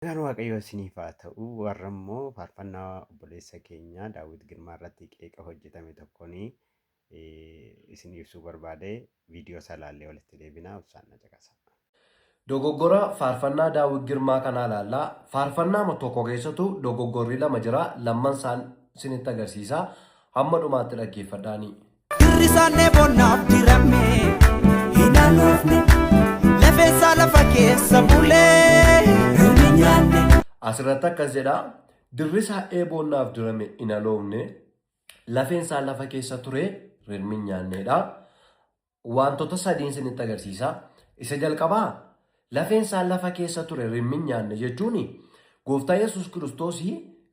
Kan Waaqayyo isiniif haa ta'u, warra immoo faarfannaa obboleessa keenya Daawit Girmaa irratti qeeqa hojjetame tokkoon isin ibsuu barbaade viidiyoo isaa ilaallee walitti deebinaa ibsaan na caqasa. Dogoggora faarfannaa Daawit Girmaa kanaa ilaallaa. Faarfannaa tokko keessattuu dogoggorri lama jira. Lamman isaan isinitti agarsiisa. Hamma dhumaatti dhaggeeffadhaanii. Hirrisaannee bonnaaf dirame hin aluufne lafeessaa lafa keessa bulee hin nyaanne. Asirratti akkas jedha. Dirrisaa eeboonnaaf dirame hin aloofne lafeensaa lafa keessa ture hin nyaannedha. Wantoota sadiin isinitti agarsiisa. Isa jalqabaa lafeensaa lafa keessa ture hin nyaanne jechuun Gooftaa Yesuus Kiristoos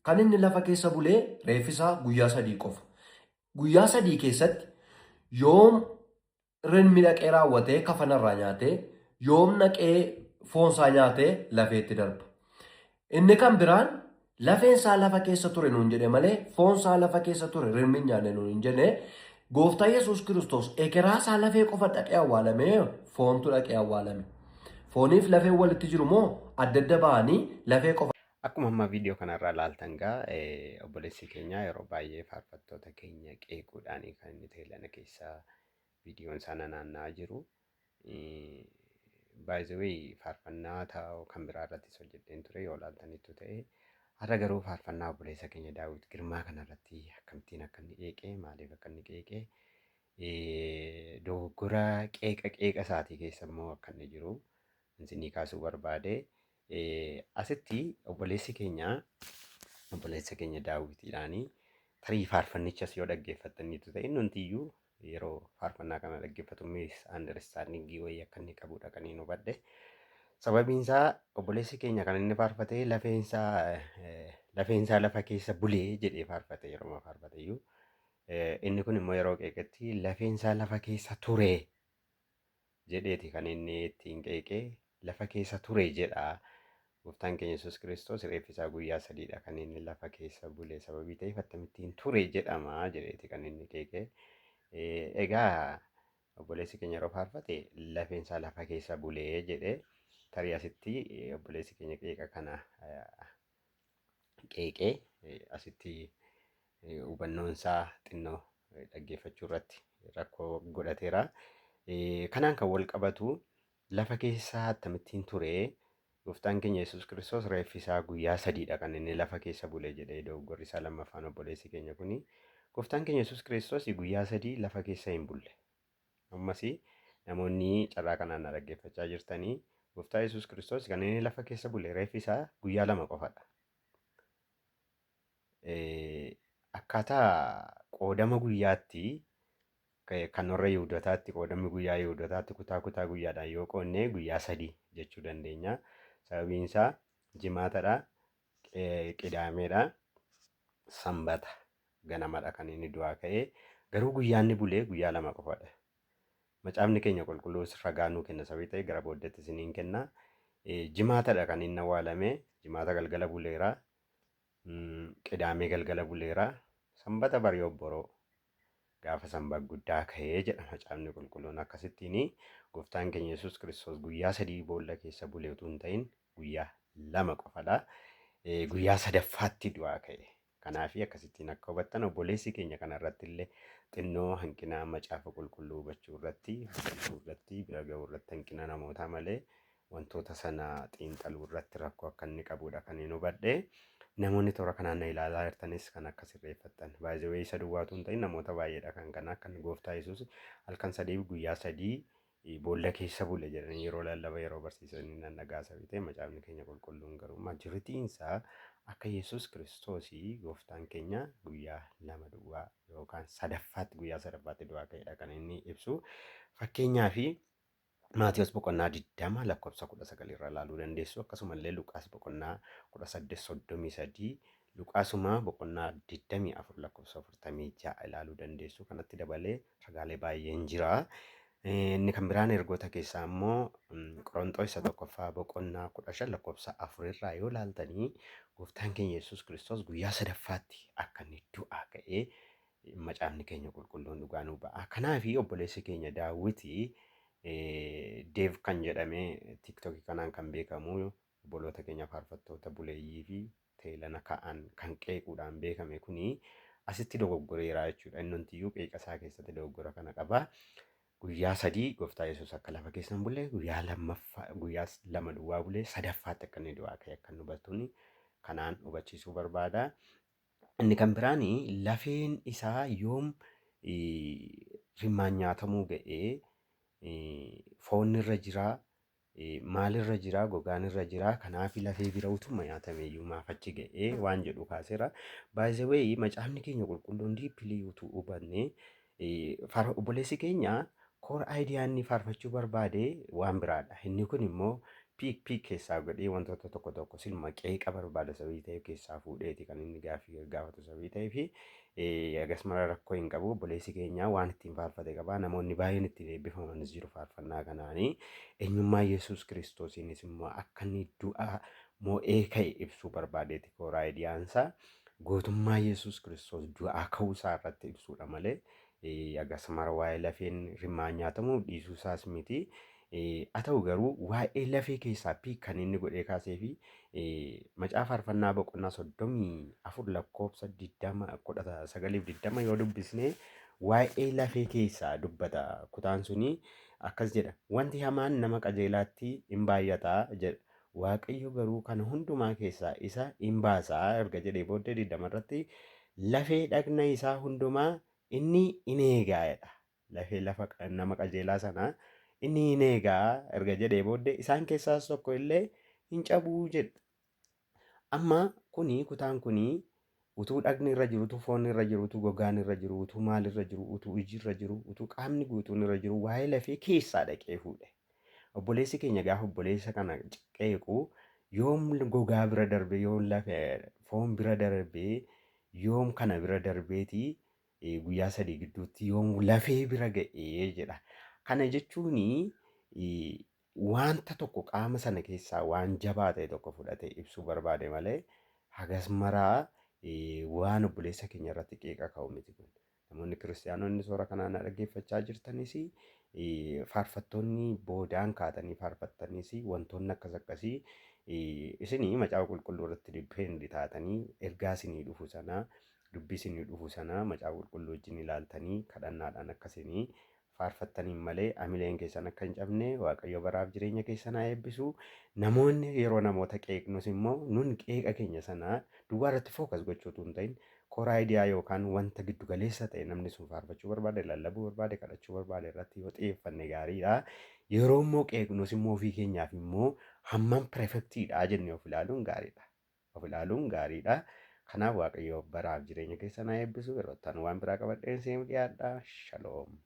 kan inni lafa keessa bulee reeffisaa guyyaa 3 qofa. Guyyaa 3 keessatti yoom rinmi dhaqee raawwatee kafanarraa nyaatee yoom naqee foonsaa nyaatee lafeetti darba. Inni kan biraan lafeensaa lafa keessa ture nuun jedhe malee foonsaa lafa keessa ture rinmi nyaanne nuun hin jenne. Gooftaa Yesuus Kiristoos ekeraasaa lafee qofa dhaqee awwaalame foontu dhaqee awwaalame. Fooniif lafee walitti jiru moo adda adda ba'anii lafee qofa. Akkuma amma viidiyoo kanarraa ilaaltan obboleessi keenya yeroo baay'ee faarfattoota keenya qeequudhaan kan inni teelana keessaa viidiyoon isaa naanna'aa jiru. By the way faarfannaa kan biraa irrattis hojjedheen ture yoo ilaaltanittu ta'e. Har'a garuu faarfannaa obboleessa keenya Daawit Girmaa kanarratti akkamittiin akka inni qeeqee maaliif akka inni qeeqee dogoggora qeeqa isaatii keessa immoo akka inni jiru isinii kaasuu barbaade. Asitti obboleessa keenya Daawitiidhaanii tarii faarfannichas yoo dhaggeeffattaniitu ta'e nuntiyyuu yeroo faarfannaa kana dhaggeeffatu miis understandingii wayii akka inni qabudha kan inni hubadhe. Sababiin isaa obboleessi keenya kan inni faarfatee lafeensaa lafa keessa bulee jedhee faarfate yeroo faarfate iyyuu inni kun immoo yeroo qeeqetti lafeensaa lafa keessa ture jedheeti kan inni ittiin qeeqee lafa keessa ture jedha. Gooftaan keenya Yesuus Kiristoos reeffisaa guyyaa 3dha kan inni lafa keessa bulee sababii ta'eef akkamittiin ture jedhama jedheeti kan inni qeeqee. Egaa obboleessi keenya yeroo faarfate lafeensaa lafa keessa bulee jedhee tarii asitti obboleessi keenya qeeqa kana qeeqee asitti hubannoon isaa xinnoo dhaggeeffachuu irratti rakkoo godhateera. Kanaan kan wal qabatu lafa keessaa akkamittiin ture Gooftaan keenya Yesuus Kiristoos reeffisaa guyyaa 3dha kan inni lafa keessa bulee jedhee dogoggorri isaa lammaffaan obboleessi keenya kuni. Gooftaan keenya Yesuus Kiristoos guyyaa 3 lafa keessa hin bulle. Ammas namoonni carraa kanaan dhaggeeffachaa jirtanii Gooftaa Yesuus Kiristoos kan inni lafa keessa bulee reeffisaa guyyaa 2 qofadha. Akkaataa qoodama guyyaatti kan warra Yihuudootaatti qoodamni guyyaa Yihuudootaatti kutaa guyyaadhaan yoo qoodne guyyaa 3 jechuu dandeenya. Sababiin isaa jimaatadha, qidaameedha, sanbata ganamadha kan inni du'aa ka'ee garuu guyyaan inni bulee guyyaa 2 qofadha. Macaafni keenya qulqulluus ragaa nuu kenna sababii ta'e gara booddeetti isiniin kenna. Jimaatadha kan inni awwaalame, jimaata galgala buleera, qidaamee galgala buleera, sanbata barii obboroo gaafa sanbata guddaa ka'ee jedha macaafni qulqulluun. Akkasittiin Gooftaan keenya Yesuus Kiristoos guyyaa 3 boolla keessa bulee utuu hin ta'in guyyaa 2 qofadha. Guyyaa 3ffaatti du'aa ka'e. Kanaaf akkasittiin akka hubattan obboleessi keenya kanarratti illee xinnoo hanqina macaafa qulqulluu hubachuu irratti bira ga'uu irratti hanqina namootaa malee wantoota sana xiinxaluu irratti rakkoo akka inni qabudha kan inni hubadhe. Namoonni toora kanaan na ilaalaa jirtanis kan akka sirreeffattan. Baay'ee isa duwwaatu hin ta'in namoota baay'eedha kan akka Gooftaa Yesuus halkan 3 guyyaa 3 boolla keessa bule jedhanii yeroo lallaba yeroo barsiisanii nan dhagaa sabii ta'e macaafni keenya qulqulluun garuu majoritiin isaa akka Yesuus Kiristoos Gooftaan keenya guyyaa 2 duwwaa yookaan 3ffaatti guyyaa 3ffaatti du'aa ka'edha kan inni ibsu. Fakkeenyaaf Maatiyos boqonnaa 20 lakkoofsa 19 irra ilaaluu dandeessu. Akkasumallee Luqaas boqonnaa 18:33 Luqaasuma boqonnaa 24 lakkoofsa 46 ilaaluu dandeessu. Kanatti dabalee ragaalee baay'een jira. Inni kan biraan ergoota keessaa immoo Qorontos isa tokkoffaa boqonnaa 15 lakkoofsa 4 irraa yoo ilaaltanii Gooftaan keenya Yesuus Kiristoos guyyaa 3ffaatti akka inni du'aa ka'ee macaafni keenya qulqulluun dhugaa nu ba'a. Kanaaf obboleessi keenya Daawit Deev kan jedhame TikTok kanaan kan beekamu obboloota keenya faarfattoota buleeyyii fi teelana ka'an kan qeequudhaan beekame kuni asitti dogoggoreeraa jechuudha. Inni hundiyyuu qeeqa isaa keessatti dogoggora kana qaba. Guyyaa sadii gooftaa Yesuus akka lafa keessan bulee guyyaa lama duwwaa bulee sadaffaatti akka inni du'aa ka'e akka nu hubattuun kanaan hubachiisuu barbaada. Inni kan biraan lafeen isaa yoom rimmaan nyaatamuu ga'ee foonni irra jiraa maalirra jiraa gogaan irra jiraa kanaaf lafee bira utuma nyaatameeyyuu maaf achi ga'ee waan jedhu kaaseera. By the way macaafni keenya qulqulluun diippilii utuu hubanne obboleessi keenya koor aayidiyaan inni faarfachuu barbaade waan biraadha. Inni kun immoo piik keessaa godhee wantoota tokko silma qeeqa barbaada sabii ta'e keessaa fuudheeti kan inni gaafatu sabii ta'ee fi akkasuma rakkoo hin qabu. Obboleessi keenya waan ittiin faarfate qaba. Namoonni baay'een ittiin eebbifamanis jiru faarfannaa kanaanii. Eenyummaa Yesuus Kiristoosiinis immoo akka inni du'a mo'ee ka'e ibsuu barbaadeeti koor aayidiyaansaa. Gootummaa Yesuus Kiristoos du'aa ka'uusaa irratti ibsuudha malee akkasuma waa'ee lafeen rimmaan nyaatamu dhiisuu isaas miti. Haa ta'u garuu waa'ee lafee keessaa kan inni godhee kaasee fi macaafa faarfannaa boqonnaa 34 lakkoofsa 1920 yoo dubbisne waa'ee lafee keessaa dubbata. Kutaan suni akkas jedha. Wanti hamaan nama qajeelaatti hin baay'ataa jedha. Waaqayyo garuu kana hundumaa keessaa isa hin baasaa erga jedhee booddee 20 irratti lafee dhagna isaa hundumaa inni in eegaadha. Lafee nama qajeelaa sanaa inni in eegaa erga jedhee booddee isaan keessaas tokko illee hin cabuu jedha. Amma kutaan kuni utuu dhagni irra jiru, utuu foonni irra jiru, utuu gogaan irra jiru, utuu maal irra jiru, utuu iji irra jiru, utuu qaamni guutuun irra jiru waa'ee lafee keessaa dhaqee fuudhe. Obboleessi keenya gaafa obboleessa kana qeequ yoom gogaa bira darbee yoom lafee foon bira darbee yoom kana bira darbeeti guyyaa 3 gidduutti yoom lafee bira ga'ee jedha. Kana jechuun wanta tokko qaama sana keessaa waan jabaa ta'e tokko fudhatee ibsuu barbaade malee hagas maraa waan obboleessa keenya irratti qeeqa ka'u miti kun. Namoonni kiristaanonni suura kanaan dhaggeeffachaa jirtanis faarfattoonni boodaan kaatanii faarfattanis wantoonni akkas akkasii isinii macaafa qulqulluu irratti dippeendii taatanii ergaa isinii dhufu sanaa dubbii isinii dhufu sanaa macaafa qulqulluu wajjin ilaaltanii kadhannaadhaan akkasinii faarfattaniin malee amileen keessan akka hin cabne Waaqayyo baraaf jireenya keessan haa eebbisu. Namoonni yeroo namoota qeeqnus immoo nun qeeqa keenya sanaa duwwaa irratti fookas gochuutu hin ta'in koor aayidiyaa yookaan wanta giddu galeessa ta'e namni sun faarfachuu barbaade, lallabuu barbaade, kadhachuu barbaade irratti yoo xiyyeeffanne gaariidha. Yeroo immoo qeeqnus immoo ofii keenyaaf immoo hammam pirefektiidha jennee of ilaaluun gaariidha. Of ilaaluun gaariidha. Kanaaf Waaqayyo baraaf jireenya keessan haa eebbisu. Yeroo ittaan waan biraa qabadheen seenuu dhiyaadha. Shaloom.